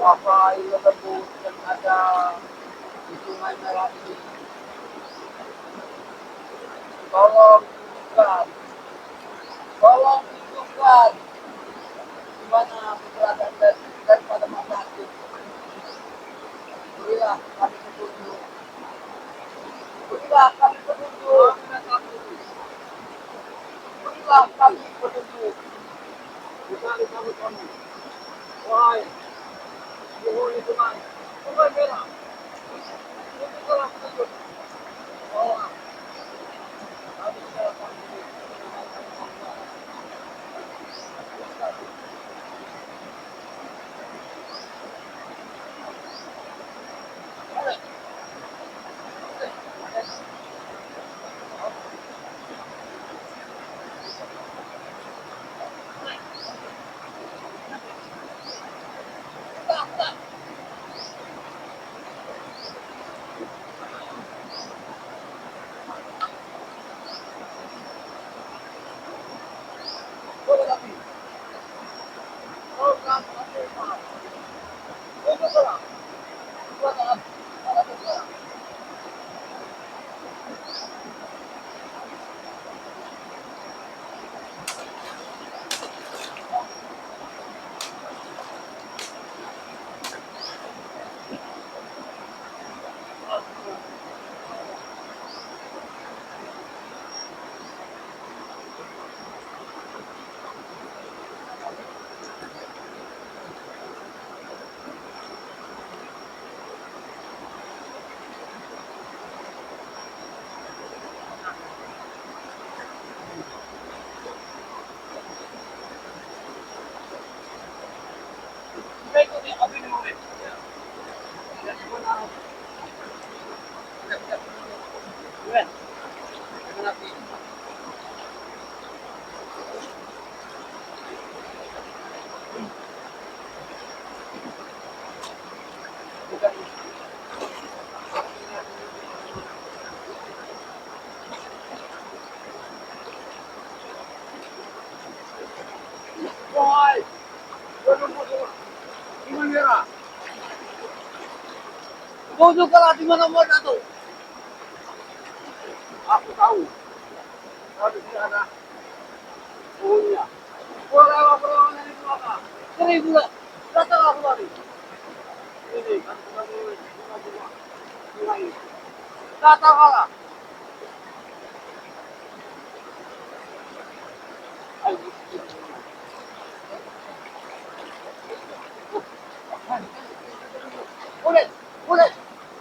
Apa yang tersebut yang ada di Sungai Merah ini, tolong tunjukkan, tolong tunjukkan di mana keberadaan daripada masyarakat. Berilah kami petunjuk, berilah kami petunjuk, berilah kami petunjuk. Bukan kami kamu, wahai penghuni Sungai Merah, tunjukkanlah petunjuk. Oh, kami adalah kami. Wahai Sungai Merah, tunjukkanlah di mana mereka tuh. Aku tahu. Tapi tidak ada punya. Perlawanan di belakang. Seribu lah. Datang aku tadi. Ini kan sebagai bunga-bunga sungai. Datanglah. Ayo.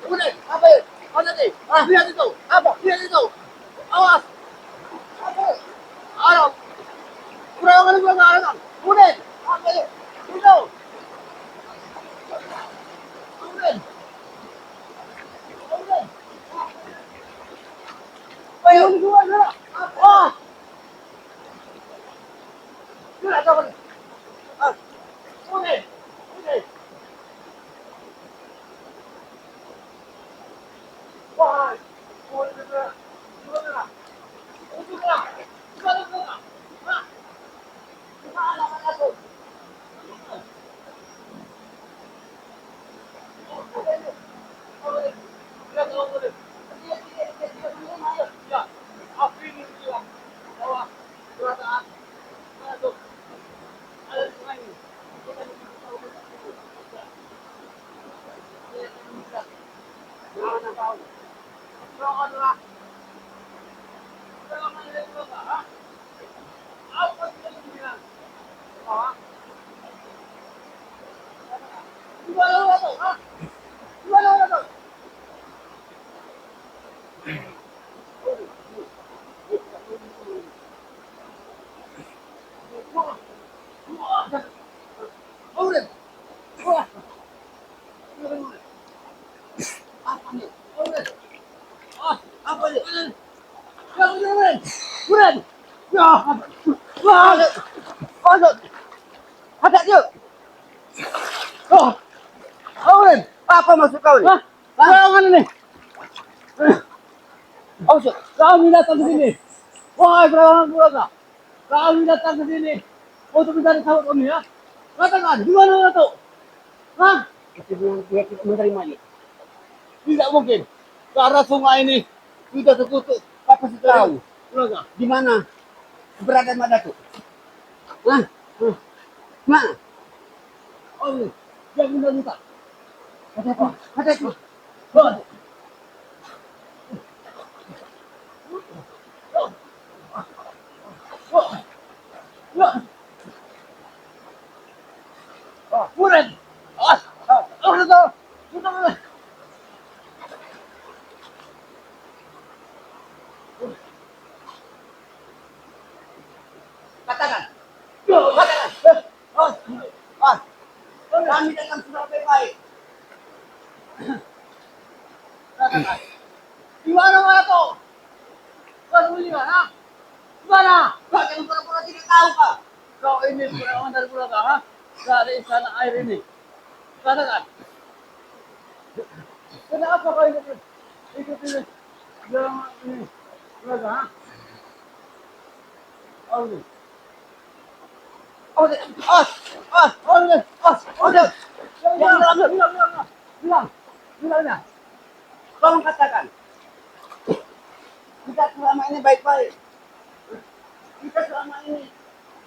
Udah, apa ya? Mana nih? Lihat itu. Apa? Lihat itu. Awas. Apa? Ayo. Kurang di belakang. Udah, apa ya? Itu. Udah. Ah, gimana tuh? Udah. Wah, apa nih? Udah. Ah, apa nih? Ya, udah. Udah. Ya, wah, ada, ada dia. Oh, udah. Apa maksud kau nih? Kau mana nih? Oh, kau datang ke sini. Wahai perawan puraga, kau datang ke sini untuk mencari sahabat kami ya. Katakan, di mana Dato? Hah? Dia tidak menerimanya. Tidak mungkin. Karena sungai ini sudah tertutup kapasitas. Puraga, di mana keberadaan Mak Dato? Hah? Mana? Oh, ini. Dia minta. Kata apa? Kata itu. Oh. Oh. Ya. Oh, Murid. Ah. Oh, sudah. Sudah. Katakan. Katakan. Oh. Ah. Kami datang sudah baik-baik. Katakan. Di mana tuh? Kau di mana? Di mana? Kau jangan pura-pura tidak tahu kah? Kau ini perawan dari Puraga, ha? Dari istana air ini. Katakan. Kenapa kau ikut ini? Jalan ini. Puraga, ha? Oh, ini. Oh, ini. Oh, ini. Oh, ini. Bilang. Tolong katakan. Kita selama ini baik-baik. Kita selama ini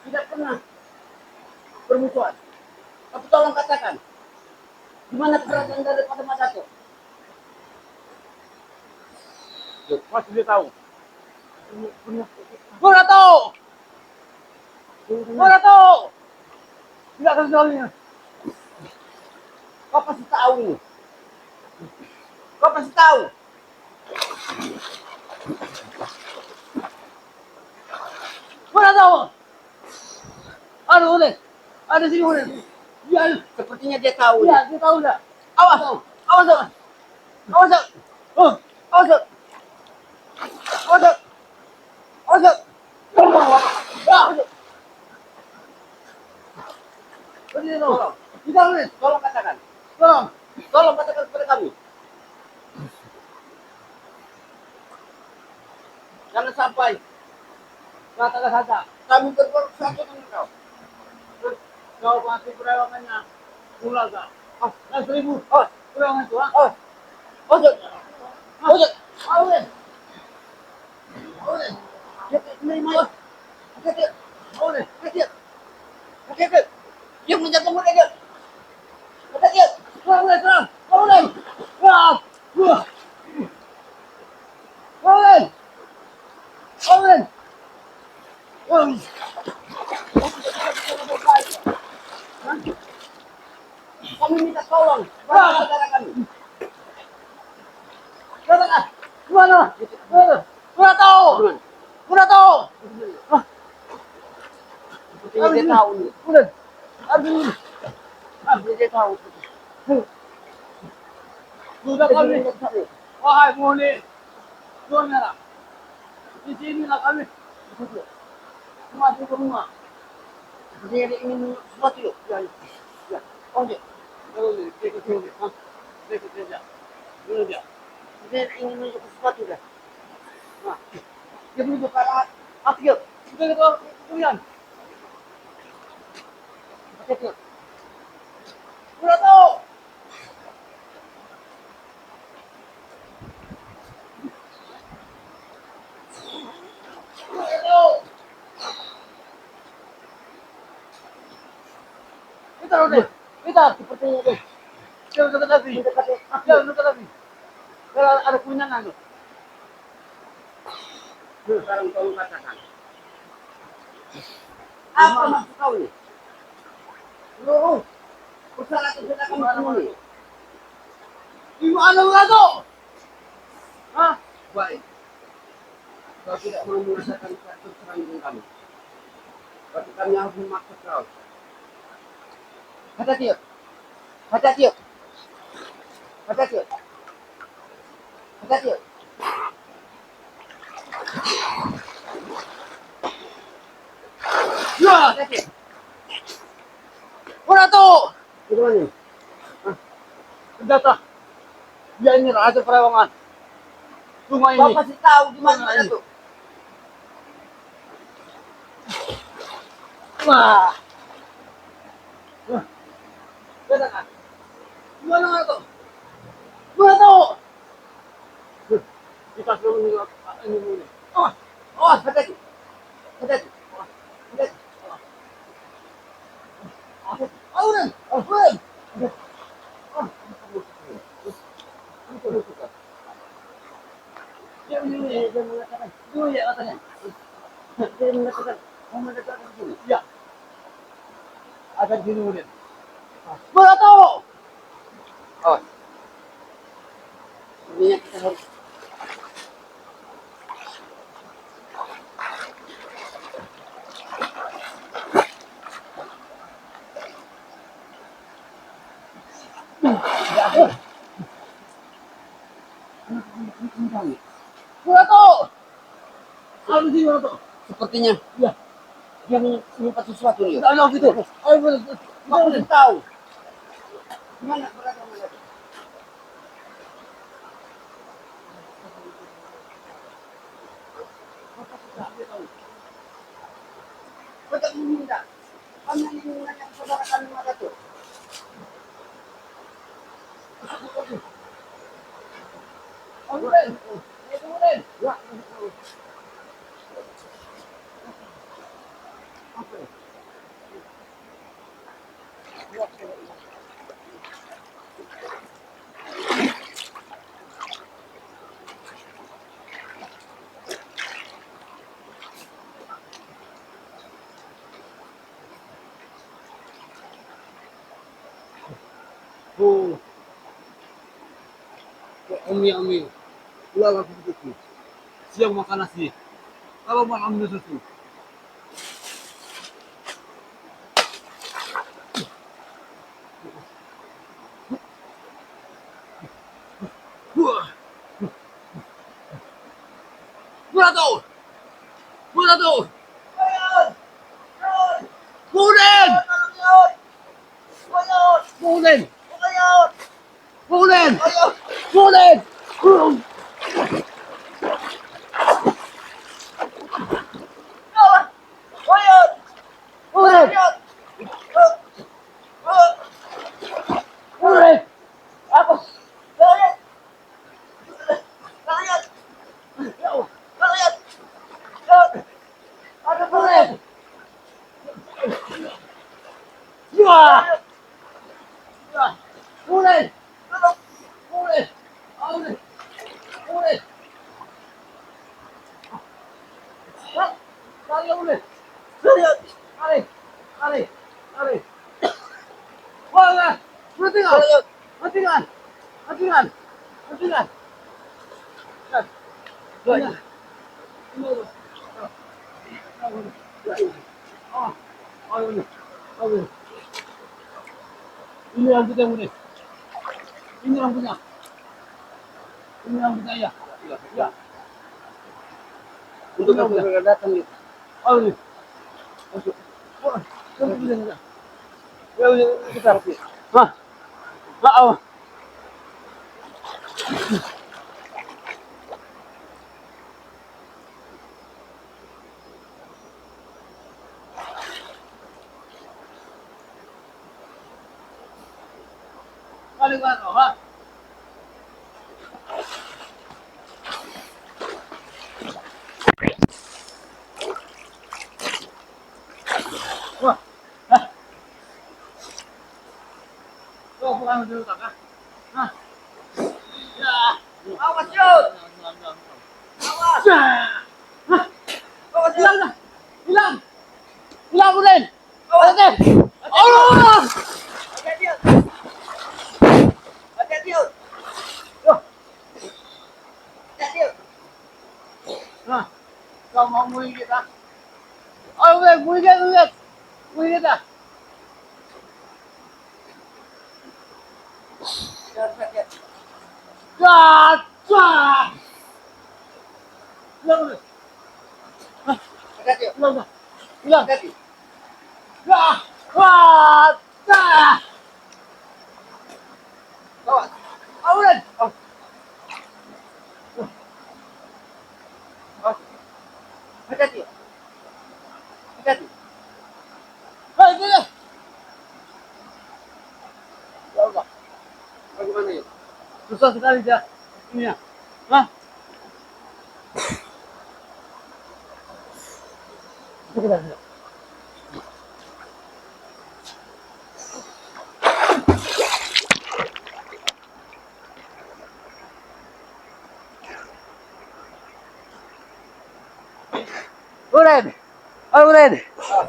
tidak pernah bermusuhan. Tapi tolong katakan, di mana keberadaan daripada Mak Dato? Masih dia tahu. Gua tahu. Tidak akan soalnya. Kau pasti tahu ini. Kau pasti tahu. Gua tahu. Aduh, udah. Ada sini udah. Ya, sepertinya dia tahu. Ya, dia tahu dah. Awas. Awas. Oh, awas. Tolong katakan. Tolong katakan kepada kami. Jangan sampai katakan saja. Kami berbuat sesuatu dengan kau. Kau mati perawangannya. Puraga. Dan 1000. Perawangan itu. Yang menjaga mereka. Kata dia. Serang. Kami minta tolong. Saudara kami. Katakan. Gimana? Gua tahu. Sepertinya dia tahu nih. Aduh, dia tahu. Sudah kami. Wahai penghuni Tuan Merah. Di sinilah kami. Masuk ke rumah. Dia ingin sesuatu yuk. Ya. Oh dia. Dia ikut dia. Dia ikut dia. Dia ingin menunjuk sesuatu dah. Nah. Dia menunjuk ke arah api yuk. Kita ke kemudian. Oke. Sudah tahu. Kita sepertinya deh. Jangan dekat lagi. Kalau ada kunyangan tuh. Sekarang tolong katakan. Apa maksud kau ini? Seluruh usaha sudah kami penuhi. Gimana Murato? Hah? Baik. Kau tidak mau merasakan satu serangan kami. Tapi kami harus memaksa kau. Hati-hati yuk. Hati-hati yuk. Hati-hati yuk. Hati-hati yuk. Ya, hati-hati. Murato! Gimana nih? Senjata. Dia ini raja Perawangan. Rumah ini. Kau kasih tahu di mana tuh? Wah. Wah. Katakan. Gimana Murato? Murato! Kita suruh ini dulu. Oh, oh, hati-hati. Hati-hati. Hati-hati. Auren, Auren. Dia mengatakan, dulu ya katanya. Dia mengatakan, mau mendekatkan sini. Ya. Akan sini kemudian. Murato! Oh. Ini kita harus. Murato! Apa sih Murato? Sepertinya Ya. dia menyimpan sesuatu nih. Tidak ada gitu. Ayo, Mau kasih tahu. Gimana berada mana? Betul meminta. Kami ingin menanya saudara kami mana tuh? Auren, Auren. Ya. Oh. Ami. Ulala kuku. Siang makan nasi. Kalau malam minum susu. Wah. Murato! Murato! Auren! Auren! Auren! Auren! Auren! Auren! Apa? Kalian, Ya Allah. kalian. Ada Auren! kalian. Wah! Wah! Auren! Auren! Auren! Auren! Hah? Lari Auren! Kalian. Lari! Wah! Hentikan! Kalian. Hentikan! Hentikan! Hentikan! Kalian. Ini rambutnya Murid. Ini rambutnya. Ini rambutnya ya. Ya. Untuk apa datang nih? Oh ini. Masuk. Wah, rambutnya. Ya kita rapi. Hah? Oh. Paling ano, ha? Wah. Hah? Tuh, bukan dulu tak, ha? Hah? Ya. Awas, Yud. Awas. Hah? Awas, Yud. Hilang dah. Hilang. Hilang Murid. Awas. Allah! Hati-hati, Yud. Hati-hati, Yud. Ikaw mamuhin kita. Ay, ulit, buligan ulit. Buligan kita. Cut! Cut! Ilang ulit. Ilang na. Ilang. Cut! Cut! Cut! Ulit. Ay, sige. Ilang na. Bagaimana yun? Susah sekali dia. Ini ya. Hah? Itu kita lihat. Ulen. Ulen.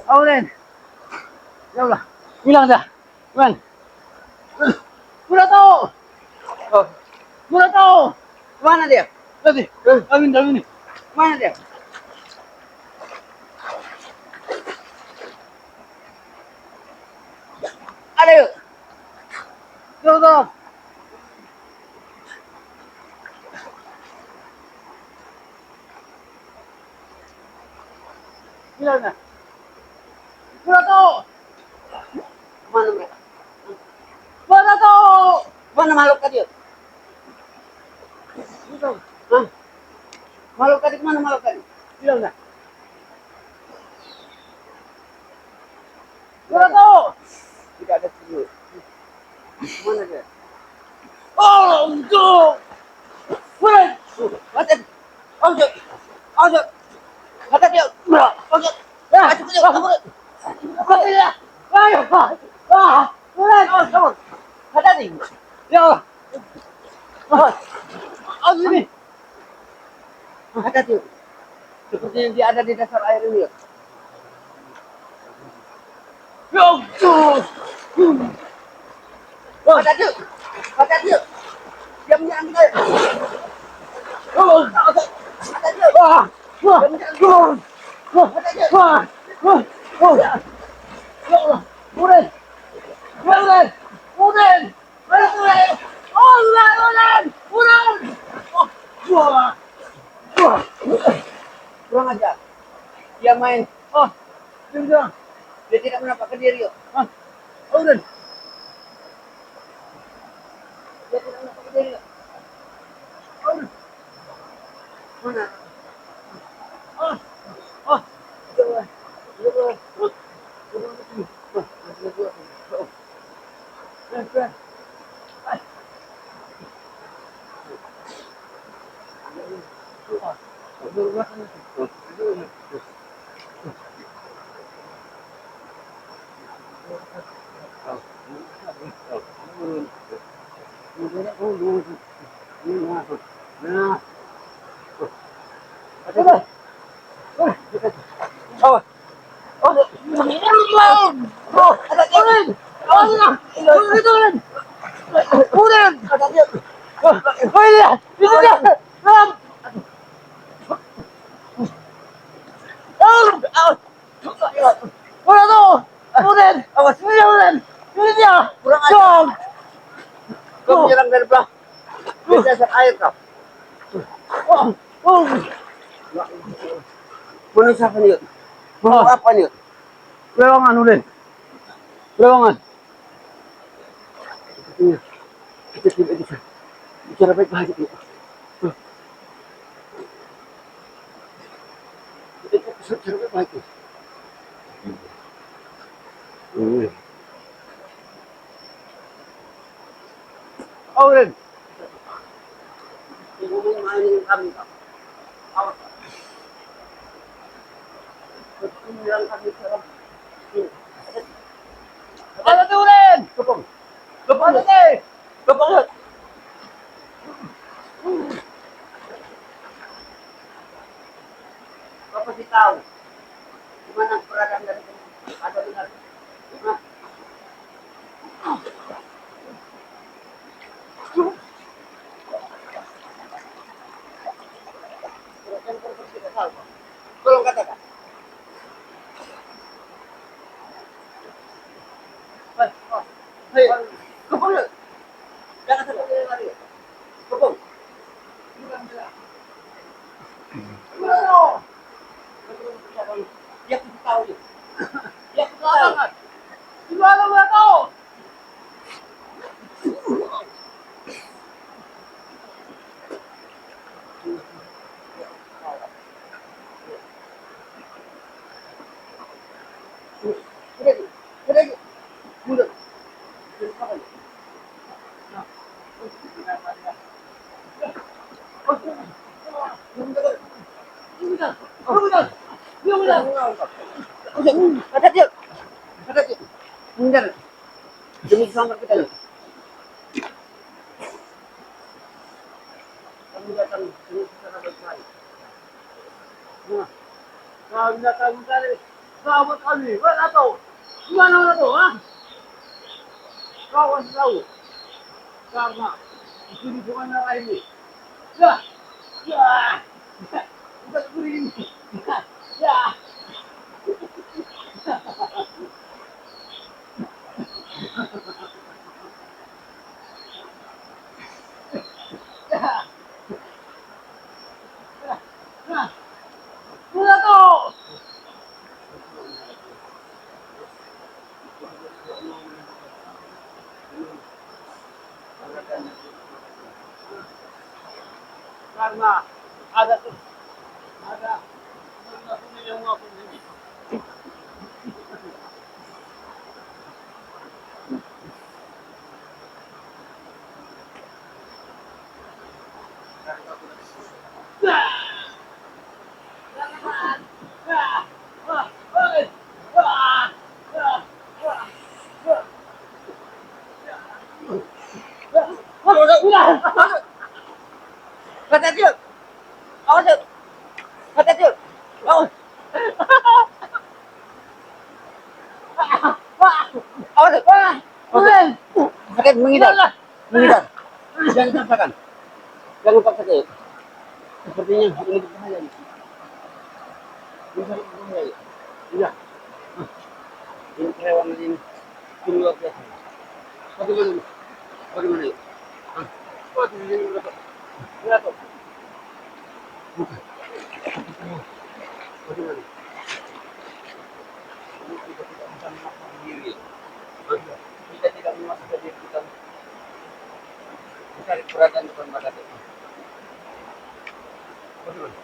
Ulen. Ya Allah. Hilang dah. Man. Udah tahu. Oh, Udah tahu. mana dia? Tadi. Amin, amin. Mana dia? Ada yuk. Tahu tahu. Hilang dah. Udah tahu. Mana mereka? Udah tahu. Mana makhluk tadi yuk? Udah tahu. Hah? Makhluk tadi kemana makhluk tadi? Hilang dah. Udah tahu. Tidak ada video. Mana dia? Oh, tuh. Ulen. Mata. Ojek. Ojek. Mata dia. Ojek. Ya. Maju dia. Kabur. Mati ya. Ayo. Ulen. Kabur. Mata dia. Ya Allah. Oh, sini. Mata dia. Sepertinya dia ada di dasar air ini. Yuk. Ya Allah. Mata dia. Mata dia. Dia menyerang kita. Oh, Mata dia. wah. Wah. Wah. Mata dia. Wah. Wah. Oh. Ya Allah. Ulen. Ulen. Ulen. Ulen. Oh, Ulen. Ulen. Wah. Wah. Kurang ajar. Dia main. Oh. Dia. Dia tidak menampakkan diri. Yuk. Ah. Ulen. Dia tidak menampakkan diri. Yuk. Ulen. Mana? Ah. Ah. Jauh. Jauh. Oh, kau menyerang dari belakang. Di dasar air kau. Mana siapa nih? Mau apa nih? Lewangan udah. Lewangan. Kita tidak bisa bicara baik-baik. Kita bisa bicara baik-baik. Ulen. Ibu main dengan kami kau. Awas. Betul yang kami sekarang. Ada tuh Ulen. Kepong. Ada tuh. Kepong. Kau pasti tahu di mana keberadaan dari ada benar. Nah, Kepung yuk. Jangan sampai lari. Kepung. Dia kita tahu nih. Dia kita tahu. Gimana nggak tahu? Udah, mundur. Ada dia. Mundur. Demi selamat kita. Kamu datang demi kita baik-baik. Kau datang mencari sahabat kami, nggak tahu. Gimana nggak tahu, ah? Kau harus tahu. Karena di sini bukan darah ini. Ya, ya, bukan seperti ini. Ya, ya, nah, sudah tahu. Karena ada yang ngapun ini. Kata dia. Awas dia. Kata dia. Awas. Awas dia. Kata mengidar. Mengidar. Jangan paksakan. Jangan paksakan. Sepertinya ini berbahaya. Ini berbahaya. Iya. Ini hewan ini luar biasa. Bagaimana? Bagaimana? Oh, di sini berapa? Berapa? Bukan. Bagaimana? Ini kita tidak bisa memaksa diri. Kita tidak memaksa diri kita. Mencari keberadaan depan mata kita. Bagaimana?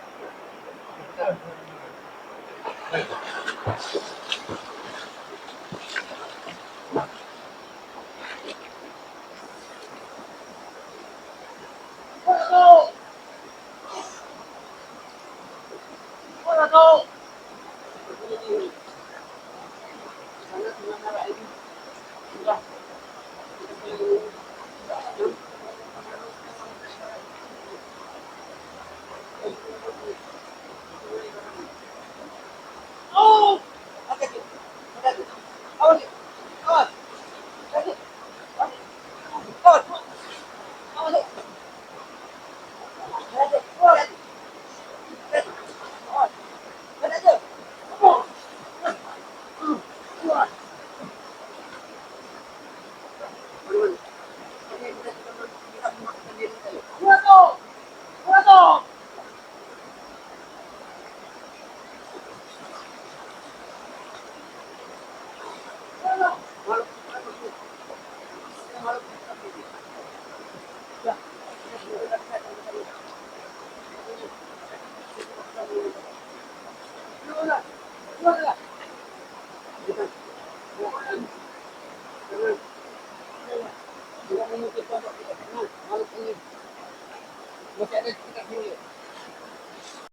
Kita